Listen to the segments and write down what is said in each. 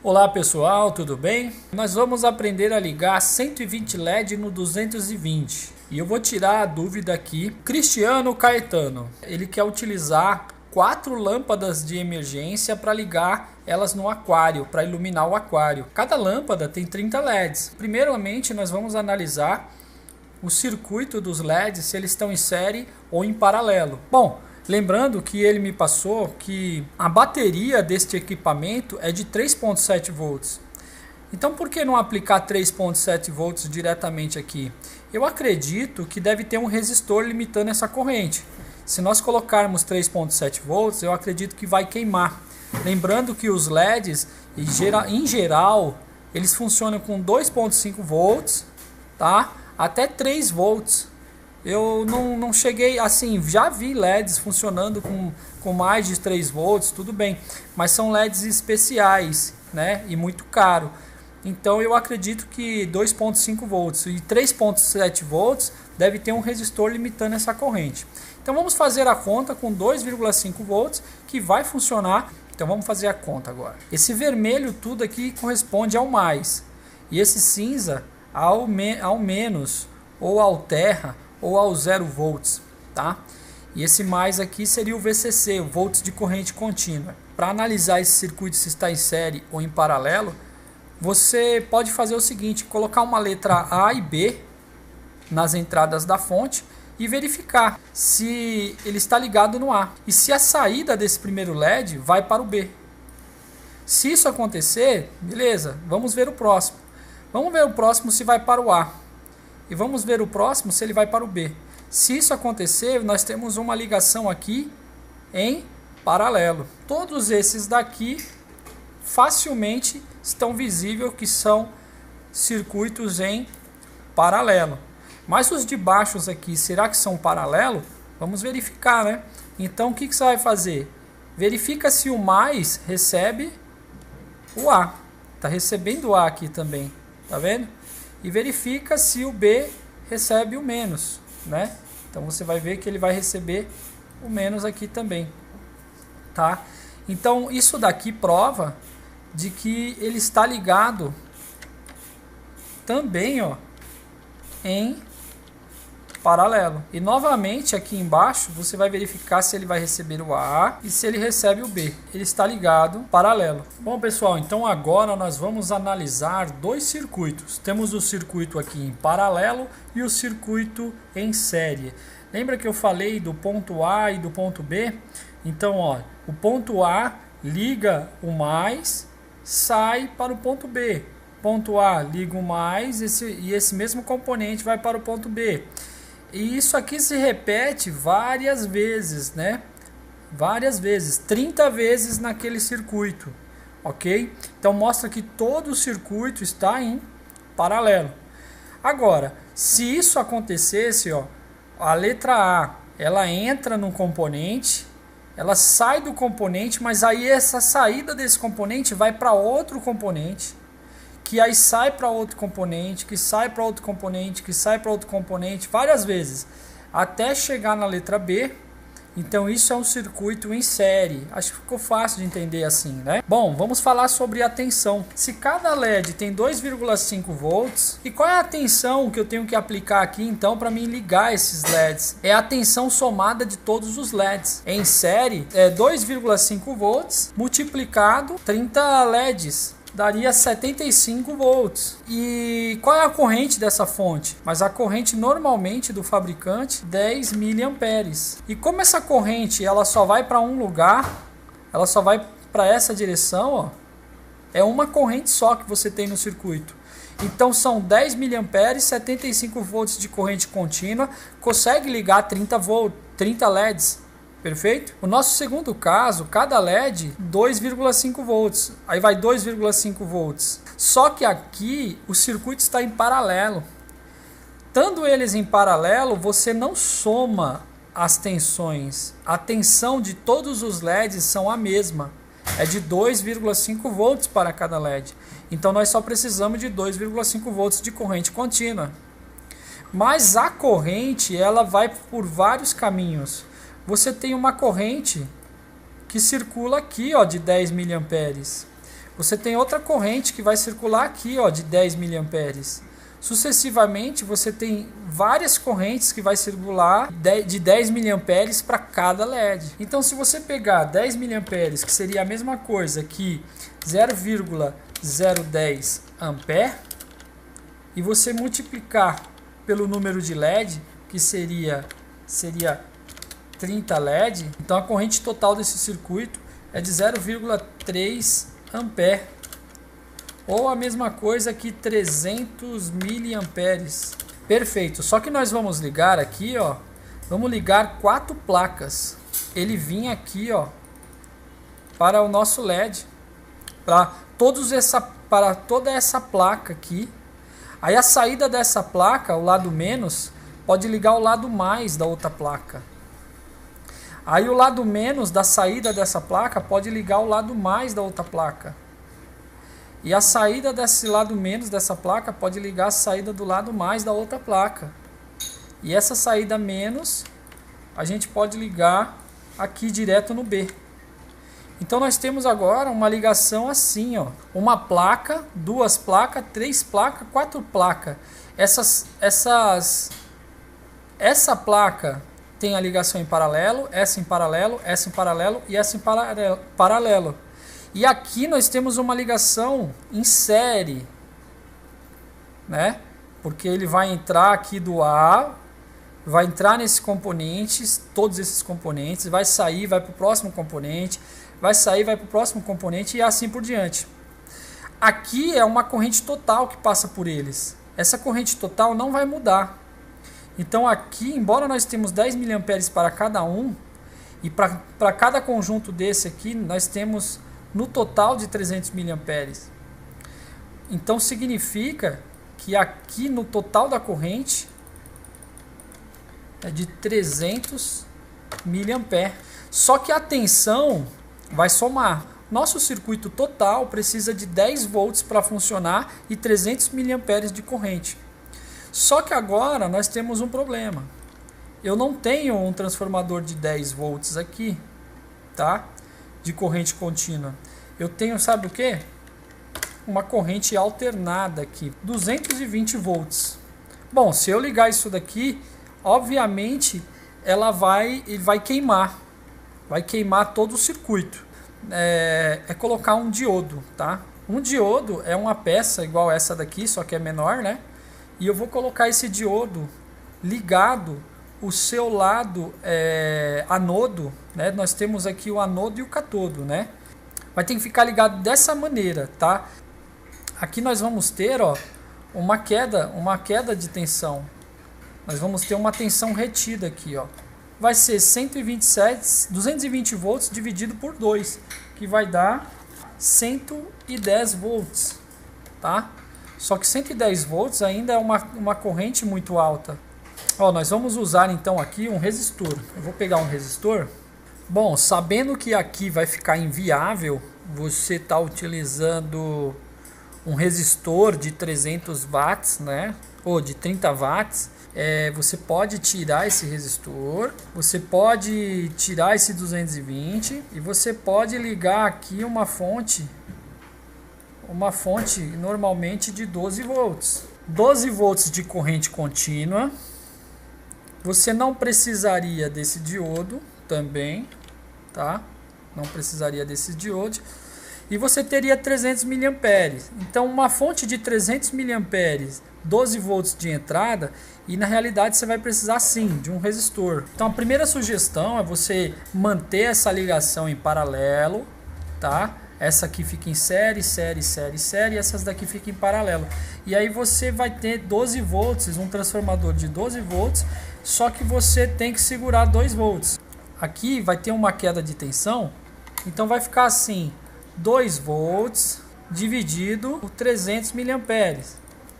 Olá pessoal, tudo bem? Nós vamos aprender a ligar 120 LED no 220 e eu vou tirar a dúvida aqui. Cristiano Caetano, ele quer utilizar 4 lâmpadas de emergência para ligar elas no aquário, para iluminar o aquário. Cada lâmpada tem 30 LEDs. Primeiramente nós vamos analisar o circuito dos LEDs, se eles estão em série ou em paralelo. Bom, lembrando que ele me passou que a bateria deste equipamento é de 3.7 volts. Então por que não aplicar 3.7 volts diretamente aqui? Eu acredito que deve ter um resistor limitando essa corrente. Se nós colocarmos 3.7 volts, eu acredito que vai queimar. Lembrando que os LEDs, em geral, eles funcionam com 2.5 volts, tá? Até 3 volts. Eu não cheguei, assim, já vi LEDs funcionando com mais de 3 volts, tudo bem. Mas são LEDs especiais, né? E muito caro. Então eu acredito que 2.5 volts e 3.7 volts deve ter um resistor limitando essa corrente. Então vamos fazer a conta com 2,5 volts que vai funcionar. Então vamos fazer a conta agora. Esse vermelho tudo aqui corresponde ao mais. E esse cinza ao menos, ou ao terra, ou ao 0 volts, tá? E esse mais aqui seria o VCC, o volts de corrente contínua. Para analisar esse circuito se está em série ou em paralelo, você pode fazer o seguinte, colocar uma letra A e B nas entradas da fonte e verificar se ele está ligado no A. E se a saída desse primeiro LED vai para o B. Se isso acontecer, beleza, vamos ver o próximo. Vamos ver o próximo se vai para o A. E vamos ver o próximo se ele vai para o B. Se isso acontecer, nós temos uma ligação aqui em paralelo. Todos esses daqui facilmente estão visíveis que são circuitos em paralelo. Mas os de baixo aqui, será que são paralelo? Vamos verificar, né? Então o que você vai fazer? Verifica se o mais recebe o A. Está recebendo o A aqui também. Tá vendo? E verifica se o B recebe o menos, né? Então você vai ver que ele vai receber o menos aqui também, tá? Então isso daqui prova de que ele está ligado também, ó, em paralelo. E novamente aqui embaixo você vai verificar se ele vai receber o A e se ele recebe o B. Ele está ligado paralelo. Bom pessoal, então agora nós vamos analisar dois circuitos. Temos o circuito aqui em paralelo e o circuito em série. Lembra que eu falei do ponto A e do ponto B? Então ó, o ponto A liga o mais, sai para o ponto B. Ponto A liga o mais e esse mesmo componente vai para o ponto B. E isso aqui se repete várias vezes, né? Várias vezes, 30 vezes naquele circuito, ok? Então mostra que todo o circuito está em paralelo. Agora, se isso acontecesse, ó, a letra A, ela entra no componente, ela sai do componente, mas aí essa saída desse componente vai para outro componente, que aí sai para outro componente, que sai para outro componente, que sai para outro componente, várias vezes, até chegar na letra B. Então isso é um circuito em série. Acho que ficou fácil de entender assim, né? Bom, vamos falar sobre a tensão. Se cada LED tem 2,5 volts, e qual é a tensão que eu tenho que aplicar aqui então para me ligar esses LEDs? É a tensão somada de todos os LEDs. Em série é 2,5 volts multiplicado 30 LEDs. Daria 75 volts. E qual é a corrente dessa fonte? Mas a corrente normalmente do fabricante 10 miliamperes. E como essa corrente ela só vai para um lugar, ela só vai para essa direção, ó, é uma corrente só que você tem no circuito. Então são 10 miliamperes, 75 volts de corrente contínua, consegue ligar 30 LEDs. Perfeito? O nosso segundo caso, cada LED 2,5 volts. Aí vai 2,5 volts. Só que aqui o circuito está em paralelo. Estando eles em paralelo, você não soma as tensões. A tensão de todos os LEDs são a mesma. É de 2,5 volts para cada LED. Então nós só precisamos de 2,5 volts de corrente contínua. Mas a corrente, ela vai por vários caminhos. Você tem uma corrente que circula aqui, ó, de 10 miliamperes. você tem outra corrente que vai circular aqui, ó, de 10 mA. Sucessivamente, você tem várias correntes que vai circular de 10 mA para cada LED. Então, se você pegar 10 mA, que seria a mesma coisa que 0,010 ampere, e você multiplicar pelo número de LED, que seria 30 LED, então a corrente total desse circuito é de 0,3 ampere. Ou a mesma coisa que 300 miliamperes. Perfeito. Só que nós vamos ligar aqui, ó. Vamos ligar 4 placas. Ele vinha aqui, ó, para o nosso LED, para toda essa placa aqui. Aí a saída dessa placa, o lado menos, pode ligar o lado mais da outra placa. Aí o lado menos da saída dessa placa pode ligar o lado mais da outra placa. E a saída desse lado menos dessa placa pode ligar a saída do lado mais da outra placa. E essa saída menos a gente pode ligar aqui direto no B. Então nós temos agora uma ligação assim, ó. Uma placa, 2 placas, 3 placas, 4 placas. Essa placa tem a ligação em paralelo, essa em paralelo, essa em paralelo e essa em paralelo. E aqui nós temos uma ligação em série, né? Porque ele vai entrar aqui do A, vai entrar nesses componentes, todos esses componentes, vai sair, vai para o próximo componente, vai sair, vai para o próximo componente e assim por diante. Aqui é uma corrente total que passa por eles. Essa corrente total não vai mudar. Então aqui, embora nós temos 10 mA para cada um, e para cada conjunto desse aqui, nós temos no total de 300 mA. Então significa que aqui no total da corrente é de 300 mA. Só que a tensão vai somar. Nosso circuito total precisa de 10 volts para funcionar e 300 mA de corrente. Só que agora nós temos um problema. Eu não tenho um transformador de 10 volts aqui, tá? De corrente contínua. Eu tenho, sabe o que? Uma corrente alternada aqui, 220 volts. Bom, se eu ligar isso daqui, obviamente ela vai queimar. Vai queimar todo o circuito. É colocar um diodo, tá? Um diodo é uma peça igual essa daqui, só que é menor, né? E eu vou colocar esse diodo ligado o seu lado anodo, né? Nós temos aqui o anodo e o catodo, né? Vai ter que ficar ligado dessa maneira, tá? Aqui nós vamos ter, ó, uma queda de tensão. Nós vamos ter uma tensão retida aqui, ó. Vai ser 220 volts dividido por 2, que vai dar 110 volts, tá? Só que 110 volts ainda é uma corrente muito alta. Ó, nós vamos usar então aqui um resistor. Eu vou pegar um resistor. Bom, sabendo que aqui vai ficar inviável você tá utilizando um resistor de 300 watts, né? Ou de 30 watts. Você pode tirar esse resistor, você pode tirar esse 220 e você pode ligar aqui uma fonte normalmente de 12 volts. 12 volts de corrente contínua. Você não precisaria desse diodo também, tá? Não precisaria desse diodo. E você teria 300 mA. Então uma fonte de 300 mA, 12 volts de entrada, e na realidade você vai precisar sim de um resistor. Então a primeira sugestão é você manter essa ligação em paralelo, tá? Essa aqui fica em série, e essas daqui ficam em paralelo. E aí você vai ter 12 volts, um transformador de 12 volts, só que você tem que segurar 2 volts. Aqui vai ter uma queda de tensão, então vai ficar assim, 2 volts dividido por 300 mA,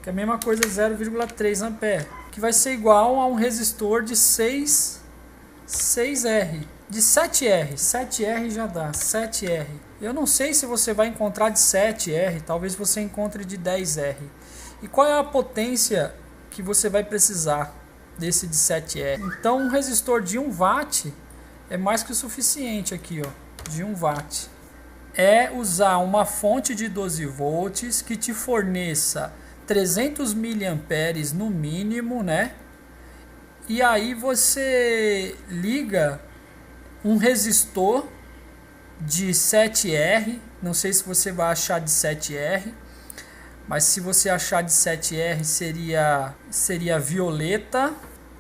que é a mesma coisa, 0,3 ampere, que vai ser igual a um resistor de 6R, de 7R, 7R já dá, 7R. Eu não sei se você vai encontrar de 7R, talvez você encontre de 10R. E qual é a potência que você vai precisar desse de 7R? Então um resistor de 1 watt é mais que o suficiente aqui, ó, de 1 watt. é usar uma fonte de 12 volts que te forneça 300 miliamperes no mínimo, né? E aí você liga um resistor de 7R, não sei se você vai achar de 7R, mas se você achar de 7R seria violeta,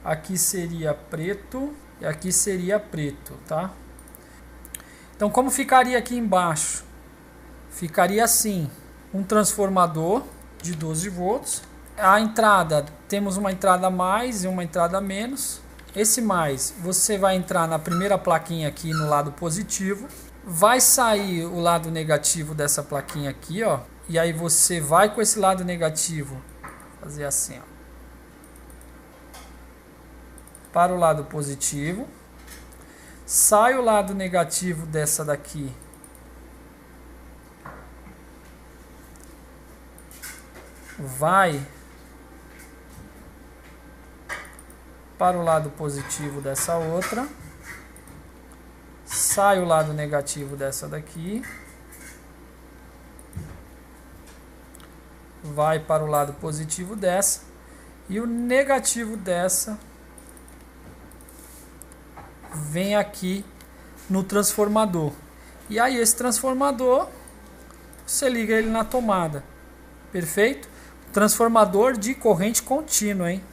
aqui seria preto e aqui seria preto, tá? Então como ficaria aqui embaixo? Ficaria assim, um transformador de 12 volts. A entrada, temos uma entrada mais e uma entrada menos. Esse mais, você vai entrar na primeira plaquinha aqui no lado positivo. Vai sair o lado negativo dessa plaquinha aqui, ó. E aí você vai com esse lado negativo, fazer assim, ó, para o lado positivo. Sai o lado negativo dessa daqui. Vai para o lado positivo dessa outra. Sai o lado negativo dessa daqui. Vai para o lado positivo dessa. E o negativo dessa vem aqui no transformador. E aí esse transformador, você liga ele na tomada. Perfeito? Transformador de corrente contínua, hein?